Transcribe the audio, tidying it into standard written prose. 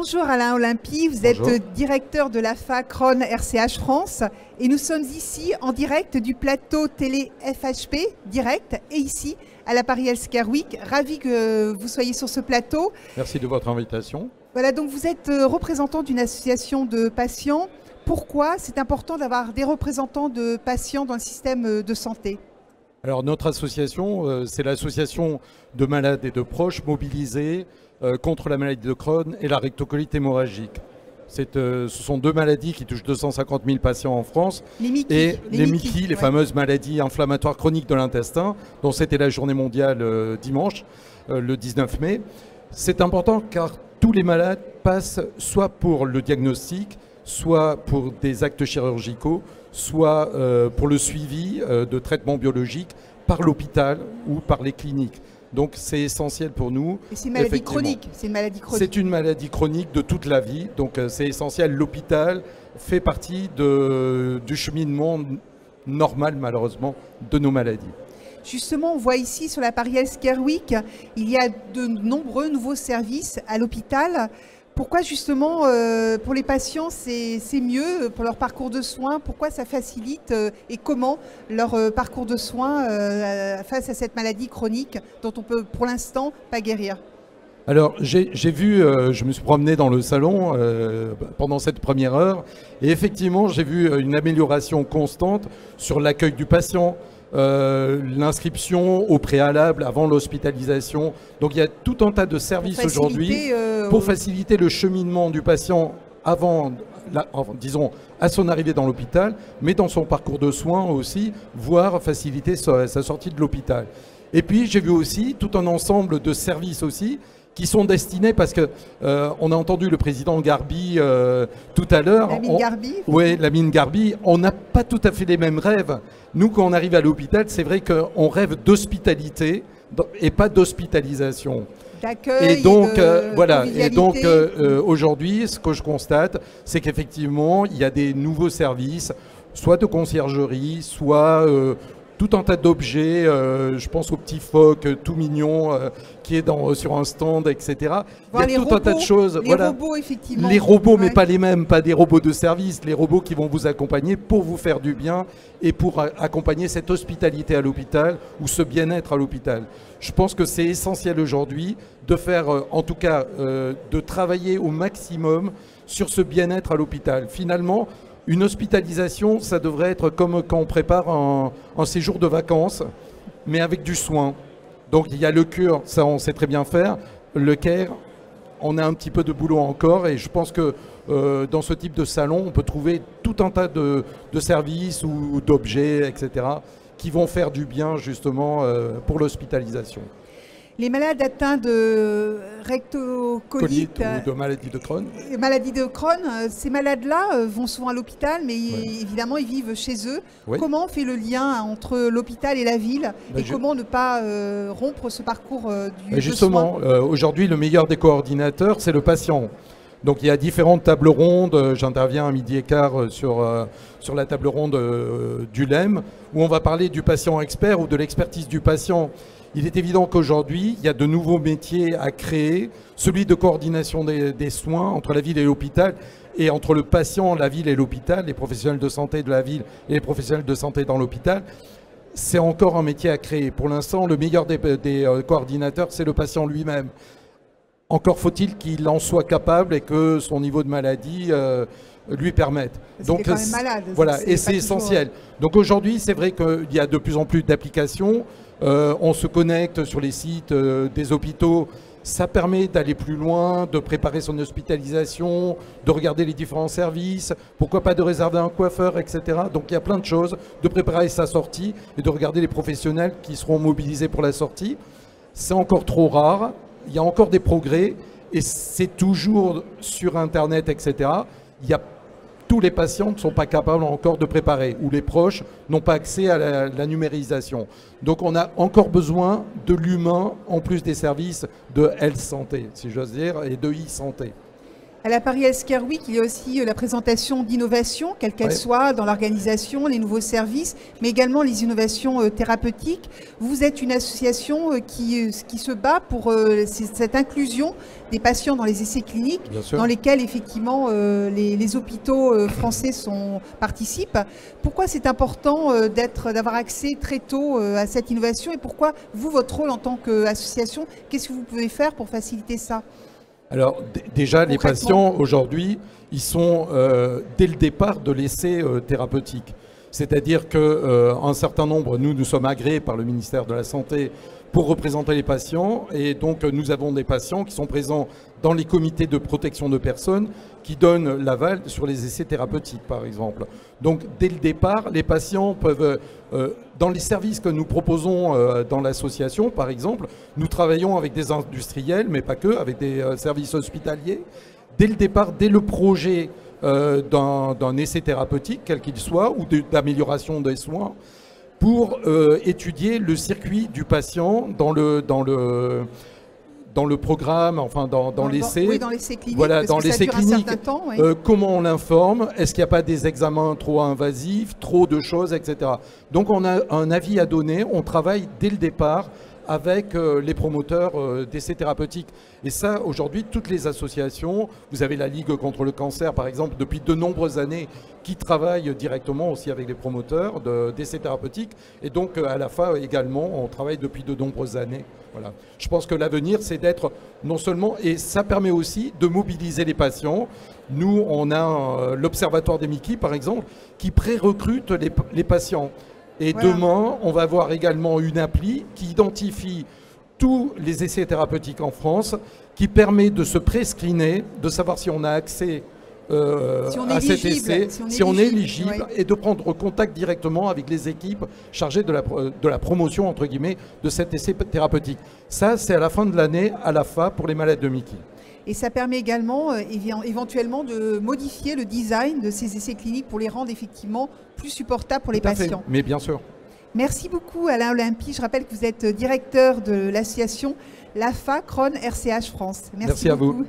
Bonjour Alain Olympie, vous Bonjour. êtes directeur de l'AFA Crohn RCH France et nous sommes ici en direct du plateau télé FHP direct et ici à la Paris Healthcare Week. Ravi que vous soyez sur ce plateau. Merci de votre invitation. Voilà, donc vous êtes représentant d'une association de patients. Pourquoi c'est important d'avoir des représentants de patients dans le système de santé? Alors notre association, c'est l'association de malades et de proches mobilisés contre la maladie de Crohn et la rectocolite hémorragique. Ce sont deux maladies qui touchent 250 000 patients en France. Les MICI, les fameuses maladies inflammatoires chroniques de l'intestin, dont c'était la journée mondiale dimanche, le 19 mai. C'est important car tous les malades passent soit pour le diagnostic, soit pour des actes chirurgicaux, soit pour le suivi de traitements biologiques par l'hôpital ou par les cliniques. Donc c'est essentiel pour nous. Et c'est une maladie chronique. C'est une maladie chronique. C'est une maladie chronique de toute la vie. Donc c'est essentiel. L'hôpital fait partie du cheminement normal, malheureusement, de nos maladies. Justement, on voit ici sur la Paris Healthcare Week, il y a de nombreux nouveaux services à l'hôpital. Pourquoi justement pour les patients c'est mieux pour leur parcours de soins? Pourquoi ça facilite et comment leur parcours de soins face à cette maladie chronique dont on peut pour l'instant pas guérir? Alors j'ai vu, je me suis promené dans le salon pendant cette première heure et effectivement j'ai vu une amélioration constante sur l'accueil du patient, l'inscription au préalable avant l'hospitalisation. Donc il y a tout un tas de services aujourd'hui pour faciliter le cheminement du patient avant, disons, à son arrivée dans l'hôpital, mais dans son parcours de soins aussi, voire faciliter sa sortie de l'hôpital. Et puis j'ai vu aussi tout un ensemble de services aussi qui sont destinés, parce que on a entendu le président Garbi tout à l'heure. Lamine Garbi. Oui, Lamine Garbi. On n'a pas tout à fait les mêmes rêves. Nous, quand on arrive à l'hôpital, c'est vrai qu'on rêve d'hospitalité et pas d'hospitalisation. D'accueil, et donc, voilà. convivialité. Et donc, aujourd'hui, ce que je constate, c'est qu'effectivement, il y a des nouveaux services, soit de conciergerie, soit tout un tas d'objets, je pense au petit phoque tout mignon qui est sur un stand, etc. Voir il y a tout un tas de choses. Les robots, effectivement. Les robots, mais pas les mêmes, pas des robots de service, les robots qui vont vous accompagner pour vous faire du bien et pour accompagner cette hospitalité à l'hôpital ou ce bien-être à l'hôpital. Je pense que c'est essentiel aujourd'hui de faire, en tout cas, de travailler au maximum sur ce bien-être à l'hôpital. Finalement, une hospitalisation, ça devrait être comme quand on prépare un séjour de vacances, mais avec du soin. Donc il y a le cure, ça on sait très bien faire. Le care, on a un petit peu de boulot encore et je pense que dans ce type de salon, on peut trouver tout un tas de services ou d'objets, etc., qui vont faire du bien justement pour l'hospitalisation. Les malades atteints de rectocolite ou de maladie de Crohn. Maladie de Crohn, ces malades-là vont souvent à l'hôpital, mais évidemment ils vivent chez eux. Oui. Comment on fait le lien entre l'hôpital et la ville et comment ne pas rompre ce parcours du justement, aujourd'hui, le meilleur des coordinateurs, c'est le patient. Donc il y a différentes tables rondes, j'interviens à 12h15 sur la table ronde du LEM, où on va parler du patient expert ou de l'expertise du patient. Il est évident qu'aujourd'hui, il y a de nouveaux métiers à créer, celui de coordination des soins entre la ville et l'hôpital, et entre le patient, la ville et l'hôpital, les professionnels de santé de la ville et les professionnels de santé dans l'hôpital. C'est encore un métier à créer. Pour l'instant, le meilleur des coordinateurs, c'est le patient lui-même. Encore faut-il qu'il en soit capable et que son niveau de maladie lui permette. Donc, quand même malade, voilà, et c'est essentiel. Donc aujourd'hui, c'est vrai qu'il y a de plus en plus d'applications. On se connecte sur les sites des hôpitaux. Ça permet d'aller plus loin, de préparer son hospitalisation, de regarder les différents services, pourquoi pas de réserver un coiffeur, etc. Donc il y a plein de choses, de préparer sa sortie et de regarder les professionnels qui seront mobilisés pour la sortie. C'est encore trop rare, il y a encore des progrès et c'est toujours sur Internet, etc. Tous les patients ne sont pas capables encore de préparer ou les proches n'ont pas accès à la numérisation. Donc on a encore besoin de l'humain en plus des services de health santé, si j'ose dire, et de e-santé. À la Paris Healthcare Week, il y a aussi la présentation d'innovations, quelles qu'elles soient, dans l'organisation, les nouveaux services, mais également les innovations thérapeutiques. Vous êtes une association qui se bat pour cette inclusion des patients dans les essais cliniques, dans lesquels effectivement les hôpitaux français participent. Pourquoi c'est important d'avoir accès très tôt à cette innovation et pourquoi vous, votre rôle en tant qu'association, qu'est-ce que vous pouvez faire pour faciliter ça ? Alors déjà, les patients aujourd'hui, ils sont dès le départ de l'essai thérapeutique. C'est-à-dire qu'un certain nombre, nous sommes agréés par le ministère de la Santé pour représenter les patients. Et donc nous avons des patients qui sont présents dans les comités de protection de personnes qui donnent l'aval sur les essais thérapeutiques, par exemple. Donc dès le départ, les patients peuvent, dans les services que nous proposons dans l'association, par exemple, nous travaillons avec des industriels, mais pas que, avec des services hospitaliers. Dès le départ, dès le projet d'un essai thérapeutique, quel qu'il soit, ou d'amélioration des soins, pour étudier le circuit du patient dans le programme, enfin dans l'essai. Oui, dans l'essai clinique. Voilà, dans l'essai clinique. Temps, oui. Comment on l'informe? Est-ce qu'il n'y a pas des examens trop invasifs, trop de choses, etc. Donc on a un avis à donner, on travaille dès le départ avec les promoteurs d'essais thérapeutiques. Et ça, aujourd'hui, toutes les associations, vous avez la Ligue contre le cancer, par exemple, depuis de nombreuses années, qui travaille directement aussi avec les promoteurs d'essais thérapeutiques. Et donc, à la FA également, on travaille depuis de nombreuses années. Voilà. Je pense que l'avenir, c'est d'être non seulement, et ça permet aussi de mobiliser les patients. Nous, on a l'Observatoire des Mickey, par exemple, qui pré-recrute les patients. Et demain, on va avoir également une appli qui identifie tous les essais thérapeutiques en France, qui permet de se pré-screener, de savoir si on a accès à cet essai, si on est éligible, et de prendre contact directement avec les équipes chargées de la promotion, entre guillemets, de cet essai thérapeutique. Ça, c'est à la fin de l'année, à la FA, pour les malades de Mickey. Et ça permet également, éventuellement, de modifier le design de ces essais cliniques pour les rendre effectivement plus supportables pour les patients. Mais bien sûr. Merci beaucoup Alain Olympie. Je rappelle que vous êtes directeur de l'association l'AFA Crohn RCH France. Merci à vous.